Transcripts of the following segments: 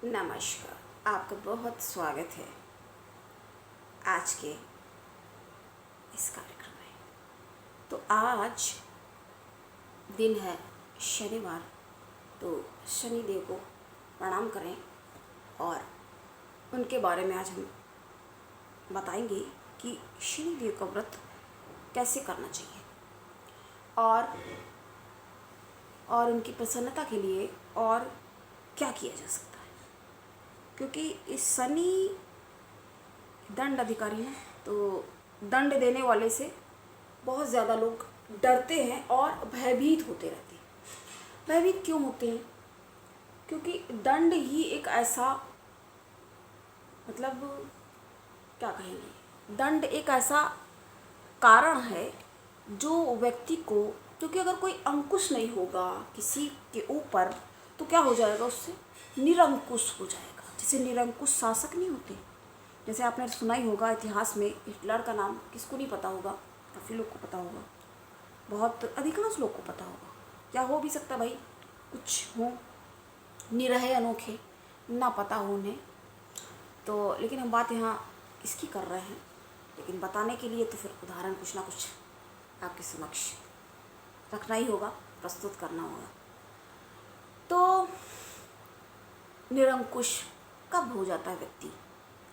नमस्कार, आपका बहुत स्वागत है आज के इस कार्यक्रम में। तो आज दिन है शनिवार, तो शनिदेव को प्रणाम करें और उनके बारे में आज हम बताएंगे कि शनिदेव का व्रत कैसे करना चाहिए और उनकी प्रसन्नता के लिए और क्या किया जा सकता है। क्योंकि इस शनि दंड अधिकारी हैं, तो दंड देने वाले से बहुत ज़्यादा लोग डरते हैं और भयभीत होते रहते हैं। भयभीत क्यों होते हैं? क्योंकि दंड ही एक ऐसा, मतलब क्या कहेंगे, दंड एक ऐसा कारण है जो व्यक्ति को, क्योंकि अगर कोई अंकुश नहीं होगा किसी के ऊपर तो क्या हो जाएगा, उससे निरंकुश हो जाएगा। जैसे निरंकुश शासक नहीं होते, जैसे आपने सुना ही होगा इतिहास में, हिटलर का नाम किसको नहीं पता होगा, काफ़ी लोग को पता होगा, बहुत अधिकांश लोग को पता होगा। क्या हो भी सकता भाई, कुछ हो निरहे अनोखे, ना पता हो उन्हें तो, लेकिन हम बात यहाँ इसकी कर रहे हैं। लेकिन बताने के लिए तो फिर उदाहरण कुछ ना कुछ आपके समक्ष रखना ही होगा, प्रस्तुत करना होगा। तो निरंकुश कब हो जाता है व्यक्ति?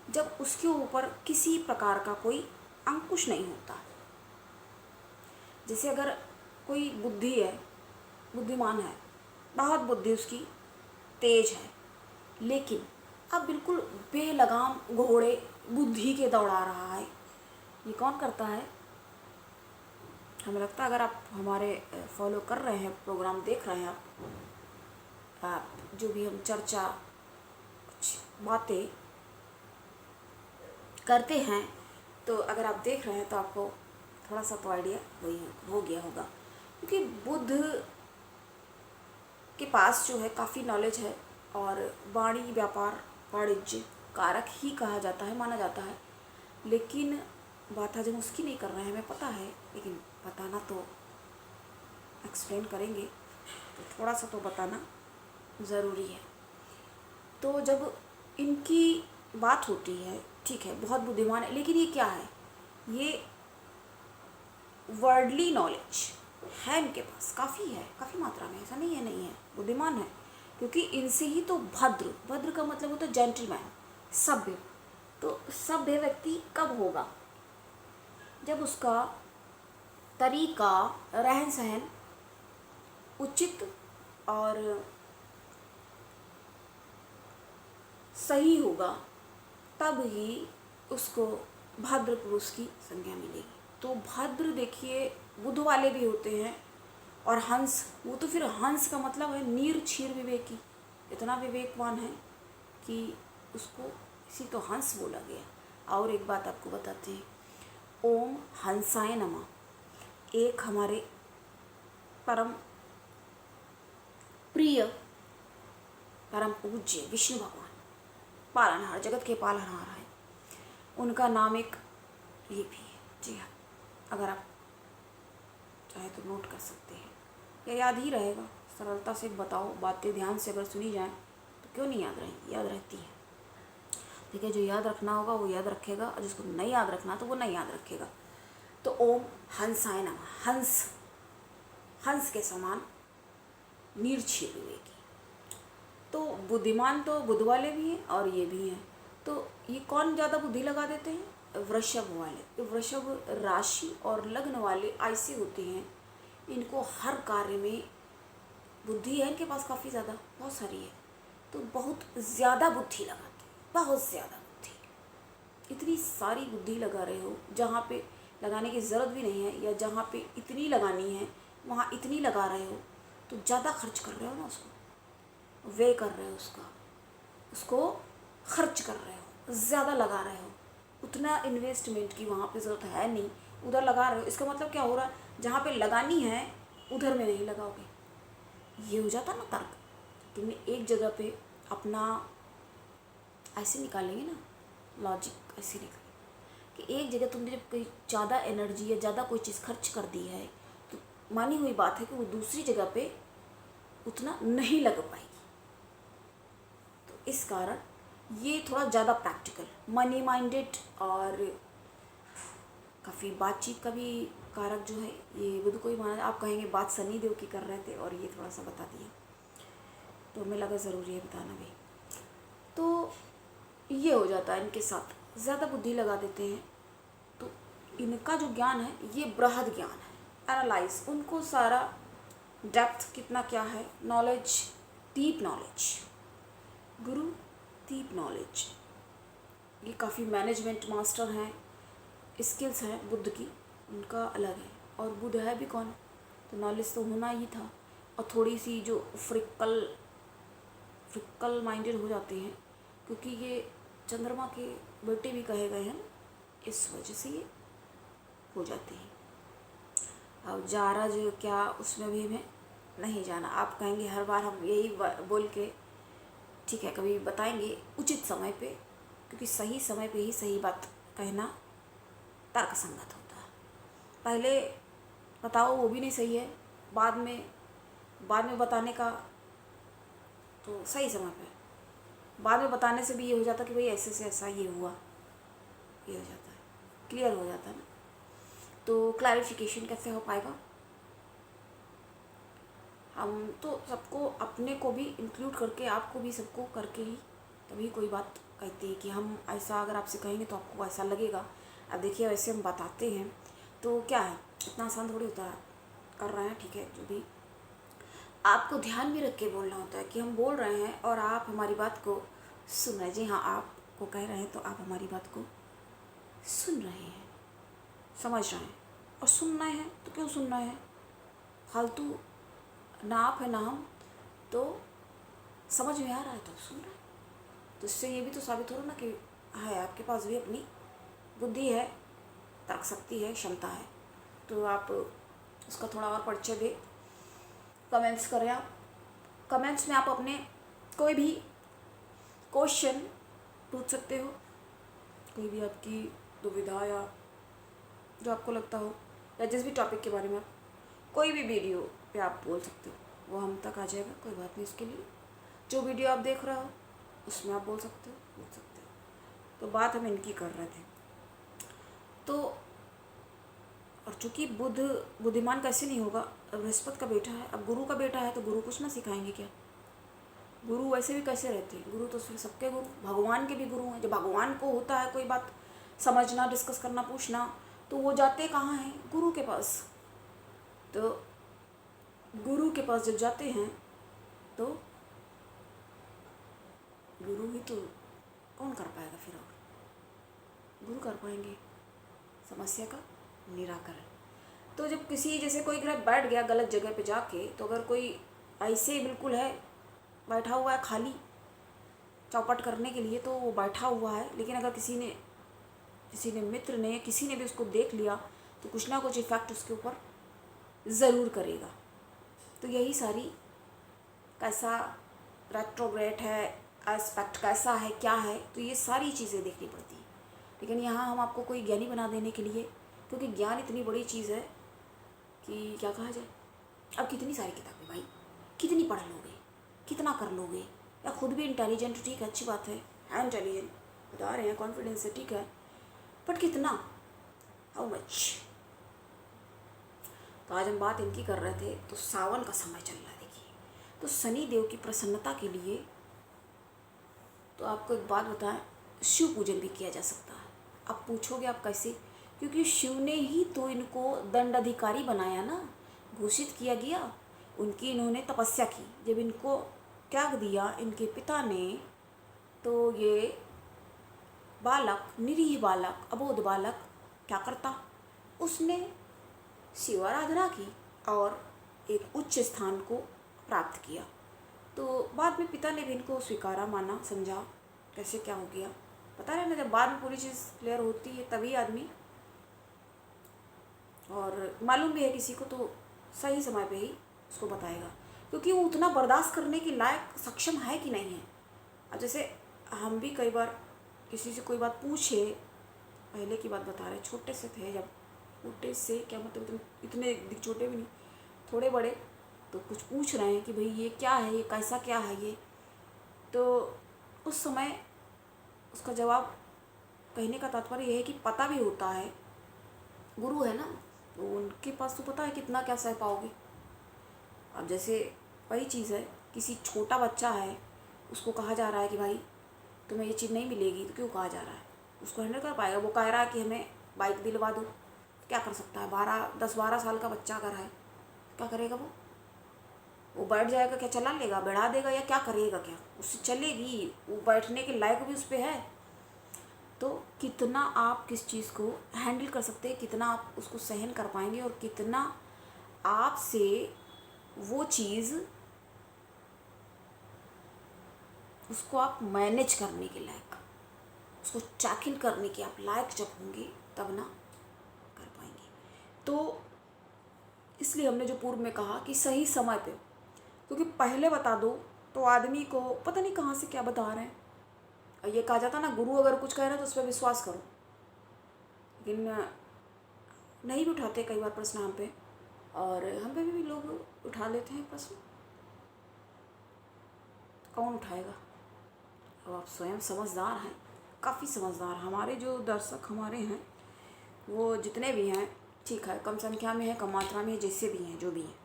जब उसके ऊपर किसी प्रकार का कोई अंकुश नहीं होता। जैसे अगर कोई बुद्धि है, बुद्धिमान है, बहुत बुद्धि उसकी तेज है, लेकिन अब बिल्कुल बेलगाम घोड़े बुद्धि के दौड़ा रहा है। ये कौन करता है? हमें लगता है अगर आप हमारे फॉलो कर रहे हैं, प्रोग्राम देख रहे हैं, आप जो भी हम चर्चा कुछ बातें करते हैं, तो अगर आप देख रहे हैं तो आपको थोड़ा सा तो आइडिया हो गया होगा। क्योंकि बुद्ध के पास जो है काफ़ी नॉलेज है और वाणी व्यापार वाणिज्य कारक ही कहा जाता है, माना जाता है। लेकिन बात आज हम उसकी नहीं कर रहे हैं, हमें पता है, लेकिन बताना तो, एक्सप्लेन करेंगे तो थोड़ा सा तो बताना ज़रूरी है। तो जब इनकी बात होती है, ठीक है, बहुत बुद्धिमान है, लेकिन ये क्या है, ये वर्डली नॉलेज है इनके पास, काफ़ी है, काफ़ी मात्रा में, ऐसा नहीं है, बुद्धिमान है। क्योंकि इनसे ही तो भद्र का मतलब होता है जेंटलमैन, सभ्य। तो सभ्य व्यक्ति कब होगा? जब उसका तरीका, रहन सहन उचित और सही होगा, तब ही उसको भद्र पुरुष की संज्ञा मिलेगी। तो भद्र देखिए, बुद्ध वाले भी होते हैं, और हंस, वो तो फिर हंस का मतलब है नीर क्षीर विवेकी, इतना विवेकवान है कि उसको इसी तो हंस बोला गया। और एक बात आपको बताते हैं, ओम हंसाय नमः। एक हमारे परम प्रिय, परम पूज्य विष्णु भगवान, पालनहार, जगत के पालनहार है, उनका नाम एक ये भी है। जी हाँ, अगर आप चाहे तो नोट कर सकते हैं, या याद ही रहेगा। सरलता से बताओ, बातें ध्यान से अगर सुनी जाएं तो क्यों नहीं याद रहेंगी, याद रहती है। ठीक है, जो याद रखना होगा वो याद रखेगा, और जिसको नहीं याद रखना तो वो नहीं याद रखेगा। तो ओम हंसाय नमः। हंस के समान निर्क्षीर विवेकी। तो बुद्धिमान तो बुद्ध वाले भी हैं और ये भी हैं। तो ये कौन ज़्यादा बुद्धि लगा देते हैं? वृषभ वाले। तो वृषभ राशि और लग्न वाले ऐसे होते हैं, इनको हर कार्य में बुद्धि है इनके पास, काफ़ी ज़्यादा, बहुत सारी है, तो बहुत ज़्यादा बुद्धि लगाते हैं, बहुत ज़्यादा बुद्धि। इतनी सारी बुद्धि लगा रहे हो, जहाँ पे लगाने की ज़रूरत भी नहीं है, या जहाँ पे इतनी लगानी है वहाँ इतनी लगा रहे हो, तो ज़्यादा खर्च कर रहे हो ना, उसको व्यय कर रहे हो, उसको खर्च कर रहे हो, ज़्यादा लगा रहे हो। उतना इन्वेस्टमेंट की वहाँ पे ज़रूरत है नहीं, उधर लगा रहे हो। इसका मतलब क्या हो रहा है, जहाँ पे लगानी है उधर में नहीं लगाओगे। ये हो जाता ना तर्क। तुमने एक जगह पे अपना ऐसे निकालेंगे ना, लॉजिक ऐसे निकालेंगे कि एक जगह तुमने जब कोई ज़्यादा एनर्जी या ज़्यादा कोई चीज़ खर्च कर दी है, तो मानी हुई बात है कि वो दूसरी जगह पे उतना नहीं लग पाएगी। तो इस कारण ये थोड़ा ज़्यादा प्रैक्टिकल, मनी माइंडेड और काफ़ी बातचीत का भी कारक जो है ये बुध को ही माना। आप कहेंगे बात सनी देव की कर रहे थे और ये थोड़ा सा बता दिया, तो हमें लगा ज़रूरी है बताना भी। तो ये हो जाता है इनके साथ, ज़्यादा बुद्धि लगा देते हैं। तो इनका जो ज्ञान है ये बृहद ज्ञान है, एनालाइज, उनको सारा डेप्थ कितना क्या है, नॉलेज, डीप नॉलेज। गुरु डीप नॉलेज, ये काफ़ी मैनेजमेंट मास्टर हैं, स्किल्स हैं बुद्ध की, उनका अलग है। और बुद्ध है भी कौन, तो नॉलेज तो होना ही था। और थोड़ी सी जो फ्रिकल माइंडेड हो जाते हैं, क्योंकि ये चंद्रमा के बेटे भी कहे गए हैं, इस वजह से ये हो जाते हैं। अब जारा जो क्या, उसमें भी हमें नहीं जाना। आप कहेंगे हर बार हम यही बोल के, ठीक है कभी बताएंगे उचित समय पे, क्योंकि सही समय पे ही सही बात कहना तर्कसंगत होता है। पहले बताओ वो भी नहीं सही है, बाद में बताने का तो सही समय पे, बाद में बताने से भी ये हो जाता कि भाई ऐसे से ऐसा ये हुआ, ये हो जाता है, क्लियर हो जाता है ना। तो क्लैरिफिकेशन कैसे हो पाएगा, हम तो सबको, अपने को भी इंक्लूड करके, आपको भी, सबको करके ही तभी कोई बात कहते हैं कि हम ऐसा अगर आपसे कहेंगे तो आपको ऐसा लगेगा। अब देखिए वैसे हम बताते हैं तो क्या है, इतना आसान थोड़ी होता है, कर रहे हैं ठीक है, जो भी आपको ध्यान में रख के बोलना होता है कि हम बोल रहे हैं और आप हमारी बात को सुन रहे हैं। जी हाँ, आपको कह रहे हैं तो आप हमारी बात को सुन रहे हैं, समझ रहे हैं। और सुनना है तो क्यों सुनना है, फालतू ना आप है ना हम, तो समझ में आ रहा है तो सुन रहे हैं। तो इससे ये भी तो साबित हो रहा ना कि है आपके पास भी अपनी बुद्धि है, तर्क शक्ति है, क्षमता है। तो आप उसका थोड़ा और परिचय दें, कमेंट्स करें। आप कमेंट्स में आप अपने कोई भी क्वेश्चन पूछ सकते हो, कोई भी आपकी दुविधा या जो आपको लगता हो, या जिस भी टॉपिक के बारे में आप कोई भी वीडियो पे आप बोल सकते हो, वो हम तक आ जाएगा, कोई बात नहीं। इसके लिए जो वीडियो आप देख रहे हो उसमें आप बोल सकते हो। तो बात हम इनकी कर रहे थे। तो और चूँकि बुध बुद्धिमान कैसे नहीं होगा, बृहस्पति का बेटा है। अब गुरु का बेटा है तो गुरु कुछ ना सिखाएंगे क्या, गुरु वैसे भी कैसे रहते हैं, गुरु तो सबके गुरु, भगवान के भी गुरु हैं। जब भगवान को होता है कोई बात समझना, डिस्कस करना, पूछना, तो वो जाते कहाँ हैं, गुरु के पास। तो गुरु के पास जब जाते हैं तो गुरु ही तो, कौन कर पाएगा फिर, और गुरु कर पाएंगे समस्या का निराकरण। तो जब किसी, जैसे कोई ग्रह बैठ गया गलत जगह पे जाके, तो अगर कोई ऐसे बिल्कुल है बैठा हुआ है खाली चौपट करने के लिए, तो वो बैठा हुआ है, लेकिन अगर किसी ने मित्र ने, किसी ने भी उसको देख लिया तो कुछ ना कुछ इफेक्ट उसके ऊपर ज़रूर करेगा। तो यही सारी, कैसा रेट्रोग्रेड है, एस्पेक्ट कैसा है, क्या है, तो ये सारी चीज़ें देखनी पड़ती है। लेकिन यहाँ हम आपको कोई ज्ञानी बना देने के लिए, क्योंकि ज्ञान इतनी बड़ी चीज़ है कि क्या कहा जाए। अब कितनी सारी किताबें भाई, कितनी पढ़ लोगे, कितना कर लोगे, या खुद भी इंटेलिजेंट, ठीक है अच्छी बात है इंटेलिजेंट बता रहे हैं, कॉन्फिडेंस है ठीक है, बट कितना, हाउ मच। तो आज हम बात इनकी कर रहे थे। तो सावन का समय चल रहा है देखिए, तो शनि देव की प्रसन्नता के लिए तो आपको एक बात बताएं, शिव पूजन भी किया जा सकता है। अब पूछोगे आप कैसे, क्योंकि शिव ने ही तो इनको दंडाधिकारी बनाया ना, घोषित किया गया, उनकी इन्होंने तपस्या की। जब इनको त्याग दिया इनके पिता ने, तो ये बालक, निरीह बालक, अबोध बालक क्या करता, उसने शिव आराधना की और एक उच्च स्थान को प्राप्त किया। तो बाद में पिता ने भी इनको स्वीकारा, माना, समझा, कैसे क्या हो गया पता है ना। जब बाद में पूरी चीज़ क्लियर होती है तभी आदमी, और मालूम भी है किसी को तो सही समय पे ही उसको बताएगा, क्योंकि वो उतना बर्दाश्त करने के लायक सक्षम है कि नहीं है। अब जैसे हम भी कई बार किसी से कोई बात पूछे, पहले की बात बता रहे, छोटे से थे जब, छोटे से क्या मतलब इतने छोटे भी नहीं, थोड़े बड़े, तो कुछ पूछ रहे हैं कि भाई ये क्या है, ये कैसा क्या है ये, तो उस समय उसका जवाब, कहने का तात्पर्य यह है कि पता भी होता है, गुरु है ना, तो उनके पास तो पता है कितना क्या सह पाओगे। अब जैसे वही चीज़ है, किसी छोटा बच्चा है, उसको कहा जा रहा है कि भाई तुम्हें ये चीज़ नहीं मिलेगी, तो क्यों कहा जा रहा है, उसको हैंडल कर पाएगा। वो कह रहा है कि हमें बाइक दिलवा दो, क्या कर सकता है, 10-12 साल का बच्चा अगर है, क्या करेगा वो बैठ जाएगा क्या, चला लेगा, बढ़ा देगा, या क्या करेगा, क्या उससे चलेगी, वो बैठने के लायक भी उस पर है। तो कितना आप किस चीज़ को हैंडल कर सकते हैं, कितना आप उसको सहन कर पाएंगे, और कितना आपसे वो चीज़, उसको आप मैनेज करने के लायक, उसको चैकिल करने के आप लायक जब होंगे, तब ना कर पाएंगे। तो इसलिए हमने जो पूर्व में कहा कि सही समय पे, क्योंकि पहले बता दो तो आदमी को पता नहीं कहाँ से क्या बता रहे हैं। और ये कहा जाता ना, गुरु अगर कुछ कह रहे हैं तो उस पर विश्वास करो, लेकिन नहीं भी उठाते कई बार प्रश्न हम पे, और हम पे भी लोग उठा लेते हैं प्रश्न। कौन उठाएगा? अब आप स्वयं समझदार हैं, काफ़ी समझदार। हमारे जो दर्शक हमारे हैं, वो जितने भी हैं, ठीक है, कम संख्या में है, कम मात्रा में है, जैसे भी हैं, जो भी हैं,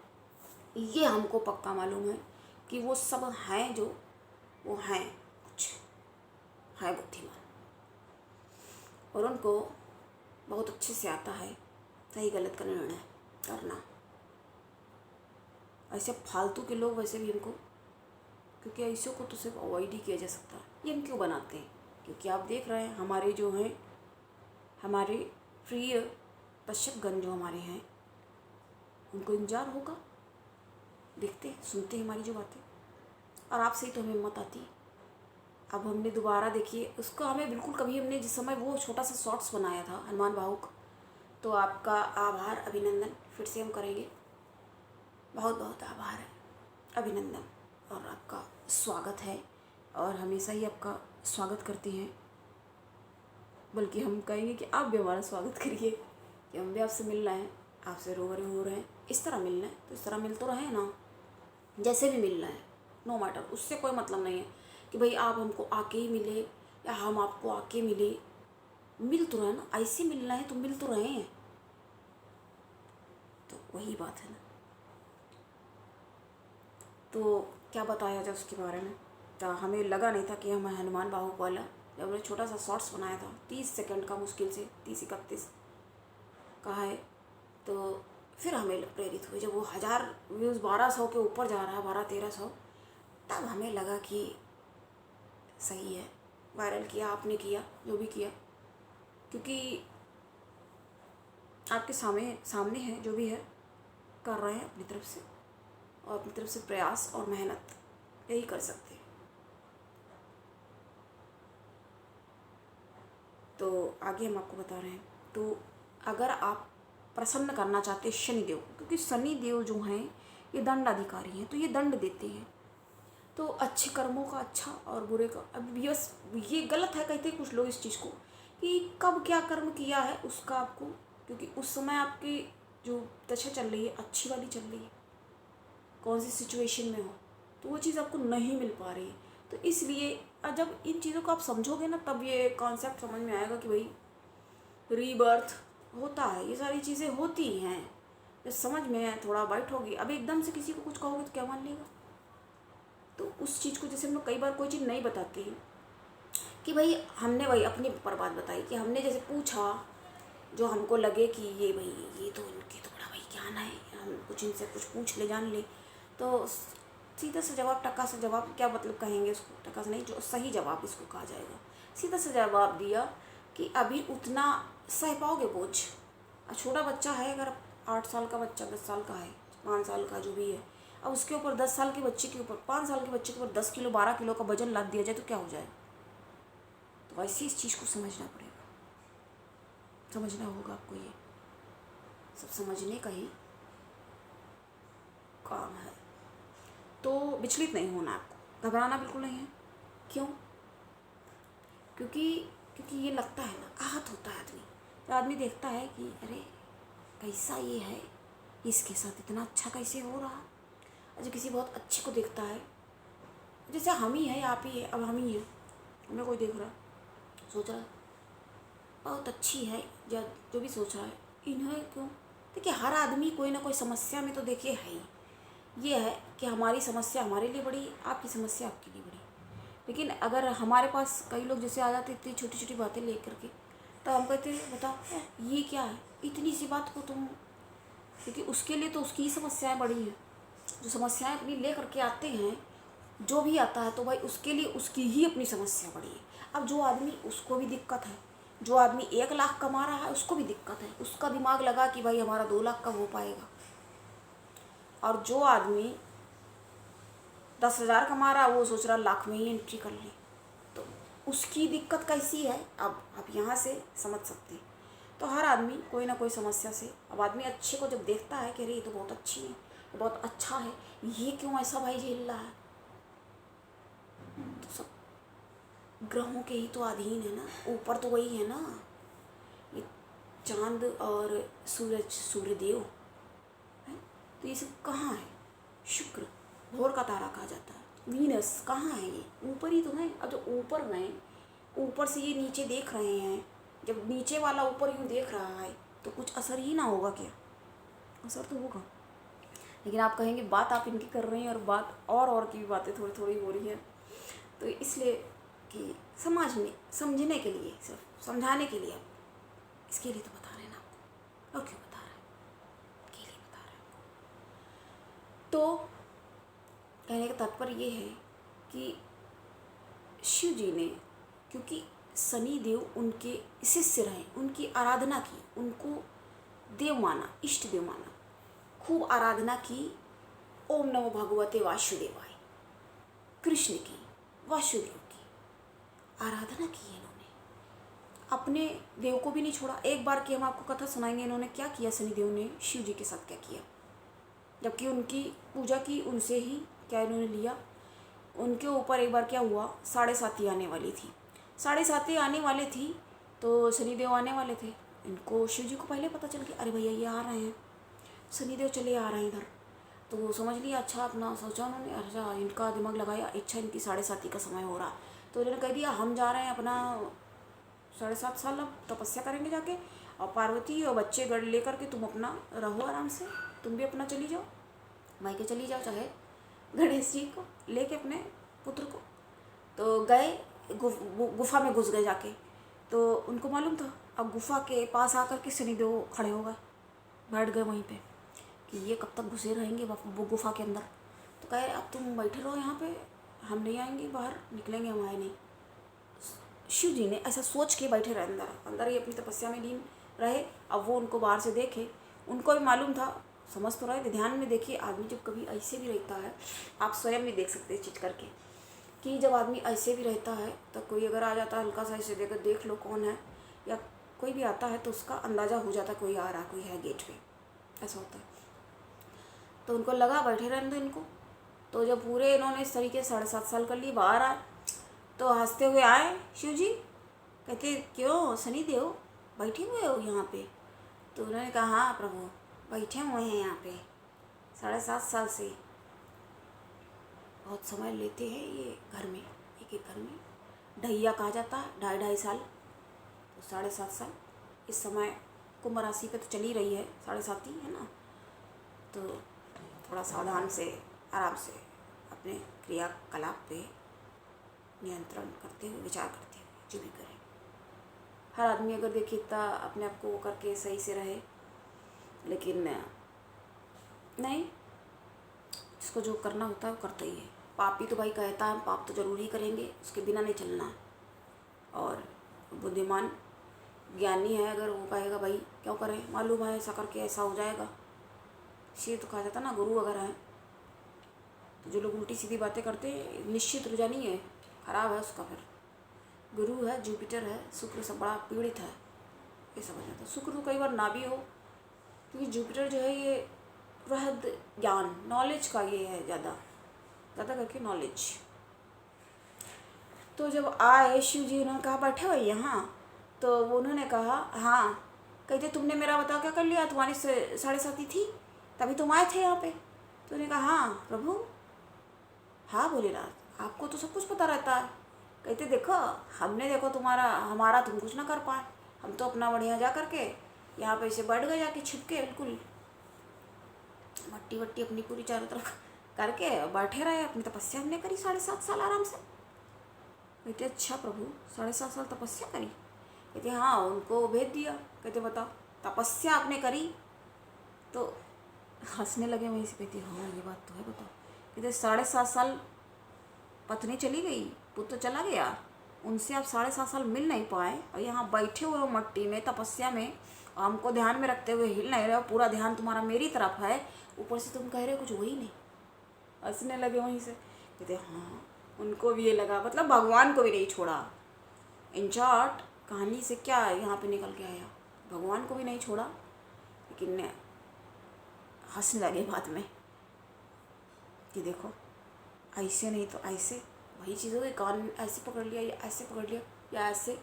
ये हमको पक्का मालूम है कि वो सब हैं, जो वो हैं, कुछ है बुद्धिमान, और उनको बहुत अच्छे से आता है सही गलत का निर्णय करना। ऐसे फालतू के लोग वैसे भी हमको, क्योंकि ऐसे को तो सिर्फ अवॉइड ही किया जा सकता है। ये हम क्यों बनाते हैं? क्योंकि आप देख रहे हैं हमारे जो हैं, हमारे प्रिय दर्शकगण जो हमारे हैं, उनको इंतजार होगा, देखते सुनते हैं हमारी जो बातें, और आपसे ही तो हमें हिम्मत आती है। अब हमने दोबारा देखिए उसको, हमें बिल्कुल कभी, हमने जिस समय वो छोटा सा शॉर्ट्स बनाया था हनुमान भावुक, तो आपका आभार, अभिनंदन फिर से हम करेंगे। बहुत बहुत आभार है, अभिनंदन, और आपका स्वागत है, और हमेशा ही आपका स्वागत करते हैं। बल्कि हम कहेंगे कि आप भी हमारा स्वागत करिए, कि हम भी आपसे मिल रहे हैं, आपसे रूबरू हो रहे हैं। इस तरह मिलना है तो इस तरह मिल तो रहे हैं ना, जैसे भी मिलना है, नो मैटर, उससे कोई मतलब नहीं है कि भाई आप हमको आके ही मिले या हम आपको आके मिले। मिल तो रहे हैं ना, ऐसे मिलना है तो मिल तो रहे हैं। तो वही बात है ना। तो क्या बताया जाए उसके बारे में, तो हमें लगा नहीं था कि हम हनुमान बाहुक वाला, जब हमने छोटा सा शॉर्ट्स बनाया था 30 सेकंड का, मुश्किल से 30-31 का है, तो फिर हमें प्रेरित हुए। जब वो 1000 व्यूज़ 1200 के ऊपर जा रहा है, 1200-1300, तब हमें लगा कि सही है। वायरल किया, आपने किया, जो भी किया, क्योंकि आपके सामने है, जो भी है कर रहे हैं अपनी तरफ से, और अपनी तरफ से प्रयास और मेहनत यही कर सकते हैं। तो आगे हम आपको बता रहे हैं। तो अगर आप प्रसन्न करना चाहते हैं शनिदेव, क्योंकि शनिदेव जो हैं ये दंड अधिकारी हैं, तो ये दंड देते हैं। तो अच्छे कर्मों का अच्छा और बुरे का, अब ये गलत है कहते हैं कुछ लोग इस चीज़ को, कि कब क्या कर्म किया है उसका आपको, क्योंकि उस समय आपकी जो दशा चल रही है अच्छी वाली चल रही है, कौन सी सिचुएशन में हो, तो वो चीज़ आपको नहीं मिल पा रही है। तो इसलिए जब इन चीज़ों को आप समझोगे ना, तब ये कॉन्सेप्ट समझ में आएगा कि भाई रीबर्थ होता है, ये सारी चीज़ें होती हैं। जब समझ में थोड़ा बैठोगी, अब एकदम से किसी को कुछ कहोगे तो क्या मान लेगा। तो उस चीज़ को, जैसे हम लोग कई बार कोई चीज़ नहीं बताते हैं कि भाई हमने वही अपनी पर बात बताई कि हमने जैसे पूछा, जो हमको लगे कि ये भाई ये तो इनके तो बड़ा भाई ज्ञान है, हम कुछ इनसे कुछ पूछ ले, जान ले, तो सीधा सा जवाब, टक्का सा जवाब, क्या मतलब कहेंगे उसको, टक्का सा नहीं, जो सही जवाब इसको कहा जाएगा। सीधा सा जवाब दिया कि अभी उतना सह पाओगे बोझ। छोटा बच्चा है, अगर 8 साल का बच्चा, 10 साल का है, 5 साल का जो भी है, अब उसके ऊपर 10 साल के बच्चे के ऊपर, 5 साल के बच्चे के ऊपर 10 किलो 12 किलो का वजन लाद दिया जाए तो क्या हो जाए। तो वैसे इस चीज़ को समझना पड़ेगा, समझना होगा आपको। ये सब समझने का ही काम है। तो विचलित नहीं होना आपको, घबराना बिल्कुल नहीं है। क्यों? क्योंकि ये लगता है ना, आहत होता है आदमी, तो आदमी देखता है कि अरे कैसा ये है, इसके साथ इतना अच्छा कैसे हो रहा। अच्छा, किसी बहुत अच्छे को देखता है, जैसे हम ही है, आप ही है, अब हम ही हैं, हमें कोई देख रहा है, सोच रहा है बहुत अच्छी है, जो भी सोच रहा है, इन्हें क्यों। देखिए हर आदमी कोई ना कोई समस्या में तो देखिए है ही। ये है कि हमारी समस्या हमारे लिए बड़ी, आपकी समस्या आपके लिए बड़ी। लेकिन अगर हमारे पास कई लोग जैसे आ जाते इतनी छोटी छोटी बातें लेकर के, तो हम कहते हैं बताओ ये क्या है, इतनी सी बात को तुम, क्योंकि उसके लिए तो उसकी ही समस्याएं बड़ी हैं। जो समस्याएं अपनी ले करके आते हैं, जो भी आता है तो भाई उसके लिए उसकी ही अपनी समस्या बड़ी है। अब जो आदमी, उसको भी दिक्कत है, जो आदमी 1 लाख कमा रहा है उसको भी दिक्कत है, उसका दिमाग लगा कि भाई हमारा 2 लाख कब हो पाएगा। और जो आदमी 10,000 कमा रहा है वो सोच रहा लाख में ही एंट्री कर ले, तो उसकी दिक्कत कैसी है, अब आप यहाँ से समझ सकते हैं। तो हर आदमी कोई ना कोई समस्या से, अब आदमी अच्छे को जब देखता है कि अरे ये तो बहुत अच्छी है, ये बहुत अच्छा है, ये क्यों ऐसा भाई झेल रहा है, तो सब ग्रहों के ही तो अधीन है ना, ऊपर तो वही है ना, ये चांद और सूरज, सूर्यदेव है, तो ये सब कहाँ है, शुक्र भोर का तारा कहा जाता है, वीनस कहाँ है, ये ऊपर ही तो है। अब जो ऊपर गए, ऊपर से ये नीचे देख रहे हैं, जब नीचे वाला ऊपर यूँ देख रहा है तो कुछ असर ही ना होगा क्या, असर तो होगा। लेकिन आप कहेंगे बात आप इनकी कर रही हैं और बात और की भी बातें थोड़ी थोड़ी हो रही है, तो इसलिए कि समझने के लिए, सिर्फ समझाने के लिए, आप इसके लिए तो बता रहे हैं ना आपको, और क्यों बता रहे हैं, के लिए बता रहे हैं। तो कहने का तात्पर्य ये है कि शिव जी ने, क्योंकि शनि देव उनके शिष्य रहे, उनकी आराधना की, उनको देव माना, इष्ट देव माना, खूब आराधना की, ओम नमो भगवते वासुदेवाय, कृष्ण की, वासुदेव की आराधना की इन्होंने, अपने देव को भी नहीं छोड़ा। एक बार की हम आपको कथा सुनाएंगे इन्होंने क्या किया, शनिदेव ने शिव जी के साथ क्या किया, जबकि उनकी पूजा की उनसे ही, क्या इन्होंने लिया। उनके ऊपर एक बार क्या हुआ, 7.5 आने वाली थी, 7.5 आने वाले थी, तो शनिदेव आने वाले थे। इनको शिव जी को पहले पता चल गया, अरे भैया ये आ रहे हैं, शनिदेव चले आ रहे हैं इधर, तो वो समझ लिया, अच्छा अपना सोचा उन्होंने, अच्छा इनका दिमाग लगाया, अच्छा इनकी 7.5 का समय हो रहा, तो उन्होंने कह दिया हम जा रहे हैं अपना 7.5 साल अब तपस्या करेंगे जाके, और पार्वती और बच्चे गढ़ लेकर के तुम अपना रहो आराम से, तुम भी अपना चली जाओ, मायके चली जाओ, चाहे गणेश जी को लेके अपने पुत्र को। तो गए, गुफा में घुस गए जाके, तो उनको मालूम था, अब गुफा के पास आकर के शनिदेव खड़े हो गए, बैठ गए वहीं पे कि ये कब तक घुसे रहेंगे वो गुफा के अंदर। तो कहे अब तुम बैठे रहो यहाँ पे, हम नहीं आएंगे, बाहर निकलेंगे हम, आए नहीं। शिव जी ने ऐसा सोच के बैठे रहे अंदर, अंदर ही अपनी तपस्या में लीन रहे। अब वो उनको बाहर से देखे, उनको भी मालूम था, समझ तो रहे थे। ध्यान में देखिए, आदमी जब कभी ऐसे भी रहता है, आप स्वयं भी देख सकते हैं चीज करके, कि जब आदमी ऐसे भी रहता है तो कोई अगर आ जाता है हल्का सा ऐसे देकर देख लो कौन है, या कोई भी आता है तो उसका अंदाज़ा हो जाता है कोई आ रहा, कोई है गेट पे, ऐसा होता है। तो उनको लगा बैठे रहने दो इनको। तो जब पूरे इन्होंने इस तरीके 7.5 साल कर लिए, बाहर आए तो हंसते हुए आए शिव जी, कहते क्यों शनिदेव बैठे हुए हो यहाँ पे। तो उन्होंने कहा हाँ प्रभु बैठे हुए हैं यहाँ पे 7.5 साल से। बहुत समय लेते हैं ये घर में, एक एक घर में ढैया कहा जाता है, 2.5 साल, तो 7.5 साल। इस समय कुंभ राशि पे तो चली रही है 7.5 ही है ना, तो थोड़ा सावधान से आराम से अपने क्रियाकलाप पे नियंत्रण करते हुए, विचार करते हुए जो भी करें। हर आदमी अगर देखिए इतना अपने आप को करके सही से रहे, लेकिन नहीं, जिसको जो करना होता है वो करता ही है। पापी तो भाई कहता है पाप तो जरूर ही करेंगे, उसके बिना नहीं चलना। और बुद्धिमान ज्ञानी है अगर वो कहेगा भाई क्यों करें, मालूम है ऐसा करके ऐसा हो जाएगा। इसलिए तो कहा जाता ना, गुरु अगर है तो जो लोग उल्टी सीधी बातें करते हैं निश्चित रुझान ही है, खराब है उसका। फिर गुरु है, जुपिटर है, शुक्र सब बड़ा पीड़ित है, ये समझ आता। शुक्र तो कई बार ना भी हो, क्योंकि जुपिटर जो है ये रहद ज्ञान, नॉलेज का ये है, ज़्यादा करके नॉलेज। तो जब आए शिव जी, उन्होंने कहा बैठे हुए यहाँ, तो उन्होंने कहा हाँ। कहते तुमने मेरा बताओ क्या कर लिया, तुम्हारी 7.5 थी तभी तुम आए थे यहाँ पे। तो उन्होंने कहा हाँ प्रभु, हाँ भोलेनाथ आपको तो सब कुछ पता रहता है। कहते देखो हमने देखो तुम्हारा हमारा तुम कुछ ना कर पाए, हम तो अपना बढ़िया जा करके यहाँ पे ऐसे बैठ गए जाके छिपके, बिल्कुल मट्टी वट्टी अपनी पूरी चारों तरफ करके बैठे रहे, अपनी तपस्या हमने करी 7.5 साल आराम से। कहते अच्छा प्रभु 7.5 साल तपस्या करी? कहते हाँ, उनको भेज दिया। कहते बताओ तपस्या आपने करी? तो हंसने लगे वहीं से। कहते हाँ ये बात तो है, बताओ। कहते 7.5 साल पत्नी चली गई, पुत्र चला गया, उनसे आप 7.5 साल मिल नहीं पाए और यहाँ बैठे हुए हो मट्टी में तपस्या में, हमको ध्यान में रखते हुए हिल नहीं रहे हो, पूरा ध्यान तुम्हारा मेरी तरफ है, ऊपर से तुम कह रहे हो कुछ वही नहीं। हंसने लगे वहीं से। कहते हाँ, उनको भी ये लगा, मतलब भगवान को भी नहीं छोड़ा। इन शॉर्ट कहानी से क्या यहाँ पे निकल के आया, भगवान को भी नहीं छोड़ा, लेकिन हंसने लगे बाद में कि देखो ऐसे नहीं तो ऐसे, वही चीज़ हो गई, कान ऐसे पकड़ लिया या ऐसे पकड़ लिया या ऐसे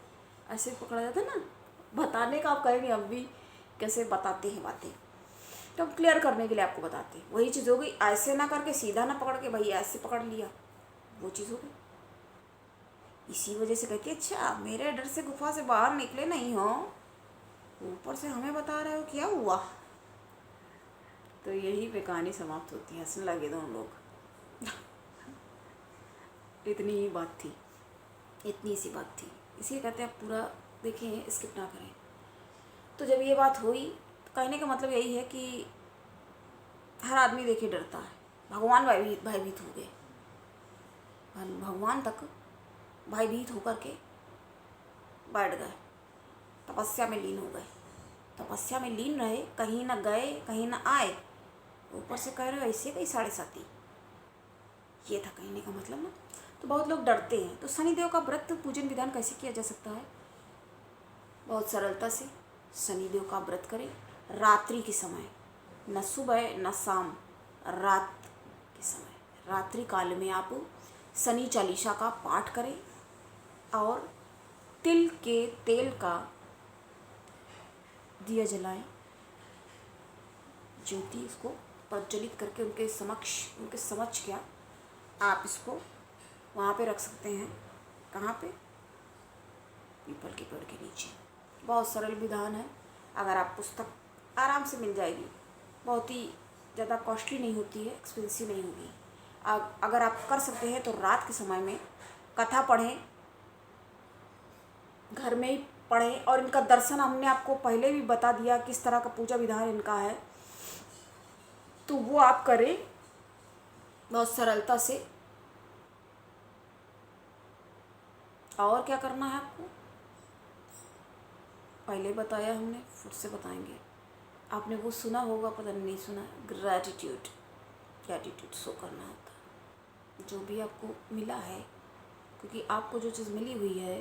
ऐसे पकड़ा जाता ना, बताने का आप कहेंगे अब भी कैसे बताते हैं बातें, तो हम क्लियर करने के लिए आपको बताते हैं। वही चीज़ हो गई, ऐसे ना करके सीधा ना पकड़ के भाई ऐसे पकड़ लिया, वो चीज़ हो गई। इसी वजह से कहती है अच्छा मेरे डर से गुफा से बाहर निकले नहीं हो, ऊपर से हमें बता रहे हो क्या हुआ। तो यही पे कहानी समाप्त होती है। हंसने लगे दोनों लोग। इतनी ही बात थी, इतनी सी बात थी, इसीलिए कहते हैं आप पूरा देखें, स्किप ना करें। तो जब ये बात हुई तो कहने का मतलब यही है कि हर आदमी देखिए डरता है, भगवान भयभीत हो गए, भगवान तक भयभीत होकर के बैठ गए, तपस्या में लीन हो गए। तपस्या में लीन रहे, कहीं ना गए कहीं ना आए, ऊपर से कह रहे हो ऐसे कहीं 7.5, ये था कहने का मतलब ना। तो बहुत लोग डरते हैं। तो शनिदेव का व्रत पूजन विधान कैसे किया जा सकता है? बहुत सरलता से शनिदेव का व्रत करें रात्रि के समय, न सुबह न शाम, रात के समय, रात्रि काल में आप शनि चालीसा का पाठ करें और तिल के तेल का दिया जलाएं, ज्योति इसको प्रज्वलित करके उनके समक्ष क्या आप इसको वहाँ पे रख सकते हैं। कहाँ पे? पीपल के पेड़ के नीचे। बहुत सरल विधान है, अगर आप पुस्तक आराम से मिल जाएगी, बहुत ही ज़्यादा कॉस्टली नहीं होती है, एक्सपेंसिव नहीं होगी। अगर आप कर सकते हैं तो रात के समय में कथा पढ़ें, घर में ही पढ़ें, और इनका दर्शन हमने आपको पहले भी बता दिया किस तरह का पूजा विधान इनका है, तो वो आप करें बहुत सरलता से। और क्या करना है आपको पहले बताया हमने, फिर से बताएंगे। आपने वो सुना होगा, पता नहीं सुना, ग्रैटिट्यूड शो करना होता है जो भी आपको मिला है, क्योंकि आपको जो चीज़ मिली हुई है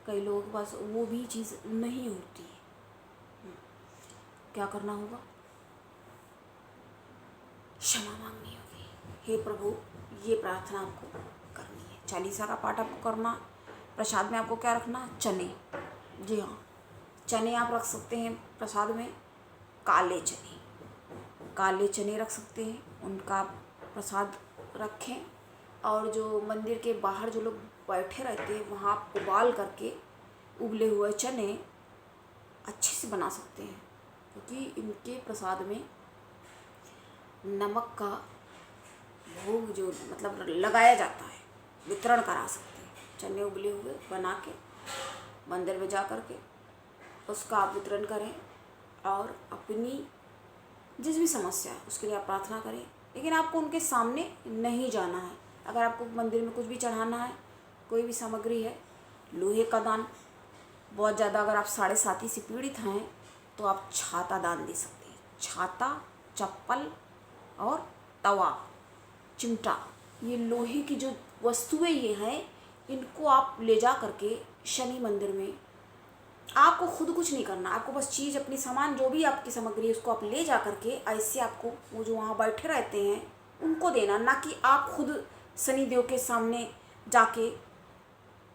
कई लोगों के पास वो भी चीज़ नहीं होती है। क्या करना होगा? क्षमा मांगनी होगी। हे प्रभु, ये प्रार्थना आपको करनी है। चालीसा का पाठ आपको करना। प्रसाद में आपको क्या रखना? चने। जी हाँ, चने आप रख सकते हैं प्रसाद में, काले चने रख सकते हैं, उनका प्रसाद रखें। और जो मंदिर के बाहर जो लोग बैठे रहते हैं वहाँ आप उबाल करके उबले हुए चने अच्छे से बना सकते हैं, क्योंकि इनके प्रसाद में नमक का भोग जो मतलब लगाया जाता है, वितरण करा सकते हैं। चने उबले हुए बना के मंदिर में जा कर के उसका आप वितरण करें, और अपनी जिस भी समस्या है उसके लिए आप प्रार्थना करें। लेकिन आपको उनके सामने नहीं जाना है। अगर आपको मंदिर में कुछ भी चढ़ाना है, कोई भी सामग्री है, लोहे का दान, बहुत ज़्यादा अगर आप 7.5 से पीड़ित हैं तो आप छाता दान दे सकते हैं। छाता, चप्पल और तवा, चिमटा, ये लोहे की जो वस्तुएं ये हैं, इनको आप ले जा करके शनि मंदिर में, आपको खुद कुछ नहीं करना, आपको बस चीज़ अपनी सामान जो भी आपकी सामग्री है उसको आप ले जा करके ऐसे आपको वो जो वहाँ बैठे रहते हैं उनको देना, ना कि आप खुद शनिदेव के सामने जाके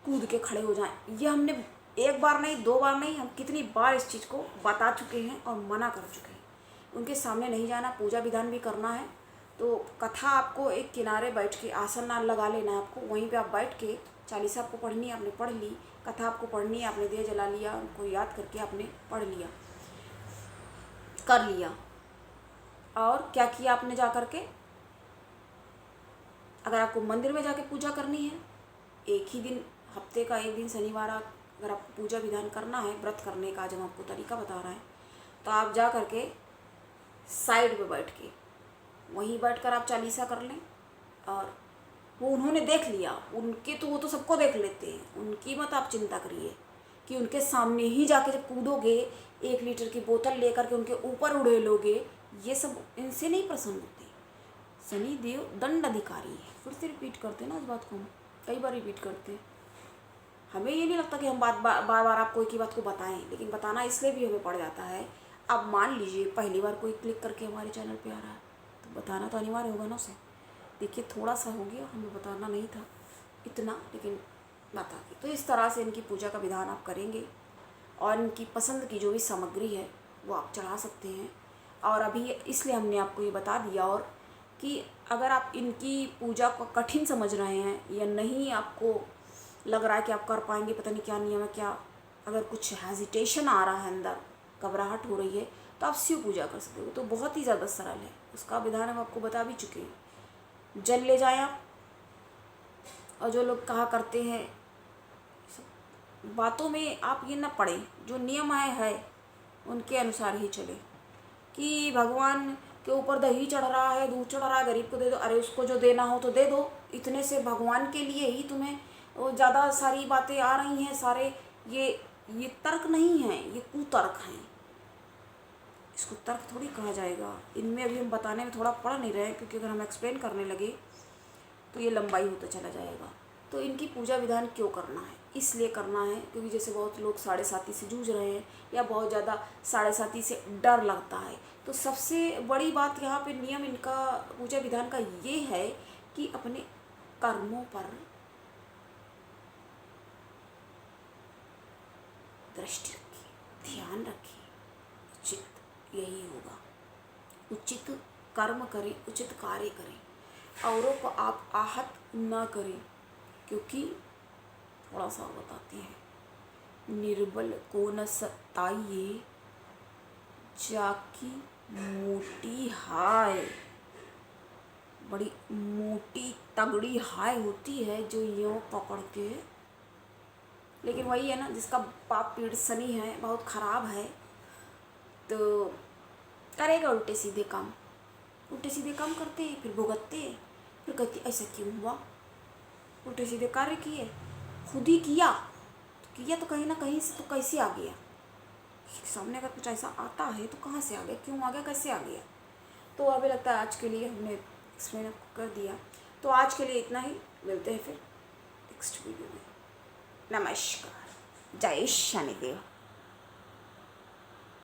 कूद के खड़े हो जाएं। ये हमने एक बार नहीं, 2 बार नहीं, हम कितनी बार इस चीज़ को बता चुके हैं और मना कर चुके हैं। उनके सामने नहीं जाना। पूजा विधान भी करना है तो कथा आपको एक किनारे बैठ के, आसन ना लगा लेना है आपको, वहीं पे आप बैठ के चालीसा आपको पढ़नी है, आपने पढ़ ली। कथा आपको पढ़नी है, आपने दिया जला लिया, उनको याद करके आपने पढ़ लिया, कर लिया। और क्या किया आपने जा करके, अगर आपको मंदिर में जाके पूजा करनी है, एक ही दिन, हफ्ते का एक दिन शनिवार अगर आपको पूजा विधान करना है, व्रत करने का आज हम आपको तरीका बता रहे हैं, तो आप जा करके साइड पे बैठ के वहीं बैठ कर आप चालीसा कर लें। और वो उन्होंने देख लिया, उनके तो वो तो सबको देख लेते हैं, उनकी मत आप चिंता करिए कि उनके सामने ही जाके जब कूदोगे, 1 लीटर की बोतल लेकर के उनके ऊपर उड़े लोगे, ये सब इनसे नहीं प्रसन्न होते। शनि देव दंड अधिकारी है। फिर से रिपीट करते हैं ना इस बात को, हम कई बार रिपीट करते हैं। हमें ये नहीं लगता कि हम बार बार आपको एक ही बात को बताएं, लेकिन बताना इसलिए भी हमें पड़ जाता है। अब मान लीजिए पहली बार कोई क्लिक करके हमारे चैनल पे आ रहा है, तो बताना तो अनिवार्य होगा ना उसे। देखिए थोड़ा सा हो गया, हमें बताना नहीं था इतना, लेकिन बता दी। तो इस तरह से इनकी पूजा का विधान आप करेंगे और इनकी पसंद की जो भी सामग्री है वो आप चढ़ा सकते हैं। और अभी इसलिए हमने आपको ये बता दिया, और कि अगर आप इनकी पूजा को कठिन समझ रहे हैं या नहीं, आपको लग रहा है कि आप कर पाएंगे, पता नहीं क्या नियम है क्या, अगर कुछ हेजिटेशन आ रहा है अंदर, घबराहट हो रही है, तो आप शिव पूजा कर सकते हो। तो बहुत ही ज़्यादा सरल है, उसका विधान हम आपको बता भी चुके हैं। जल ले जाएं आप, और जो लोग कहा करते हैं बातों में आप ये ना पढ़ें, जो नियम है उनके अनुसार ही चले। कि भगवान के ऊपर दही चढ़ रहा है, दूध चढ़ रहा है, गरीब को दे दो, अरे उसको जो देना हो तो दे दो, इतने से भगवान के लिए ही तुम्हें ज़्यादा सारी बातें आ रही हैं। सारे ये तर्क नहीं हैं, ये कुतर्क हैं। इसको तर्क थोड़ी कहा जाएगा। इनमें अभी हम बताने में थोड़ा पढ़ नहीं रहे हैं, क्योंकि अगर हम एक्सप्लेन करने लगे तो ये लंबाई होता चला जाएगा। तो इनकी पूजा विधान क्यों करना है, इसलिए करना है क्योंकि जैसे बहुत लोग साढ़े साती से जूझ रहे हैं, या बहुत ज़्यादा साढ़े साती से डर लगता है। तो सबसे बड़ी बात यहाँ पे नियम इनका पूजा विधान का ये है कि अपने कर्मों पर दृष्टि रखिए, ध्यान रखिए, उचित यही होगा। उचित कर्म करें, उचित कार्य करें, औरों को आप आहत ना करें। क्योंकि थोड़ा सा बताते हैं, निर्बल को न सताइए, जाकी मोटी हाय। बड़ी मोटी तगड़ी हाय होती है जो यूँ पकड़ के, लेकिन वही है ना, जिसका पाप पीड़ शनि है, बहुत खराब है, तो करेगा उल्टे सीधे काम। उल्टे सीधे काम करते हैं, फिर भुगतते हैं, फिर कहते ऐसा क्यों हुआ। उल्टे सीधे कार्य किए, खुद ही किया तो कहीं ना कहीं से तो कैसे आ गया। सामने अगर कुछ ऐसा आता है तो कहाँ से आ गया, क्यों आ गया, कैसे आ गया। तो अभी लगता है आज के लिए हमने एक्सप्लेन कर दिया। तो आज के लिए इतना ही, मिलते हैं फिर नेक्स्ट वीडियो में। नमस्कार, जय शनिदेव।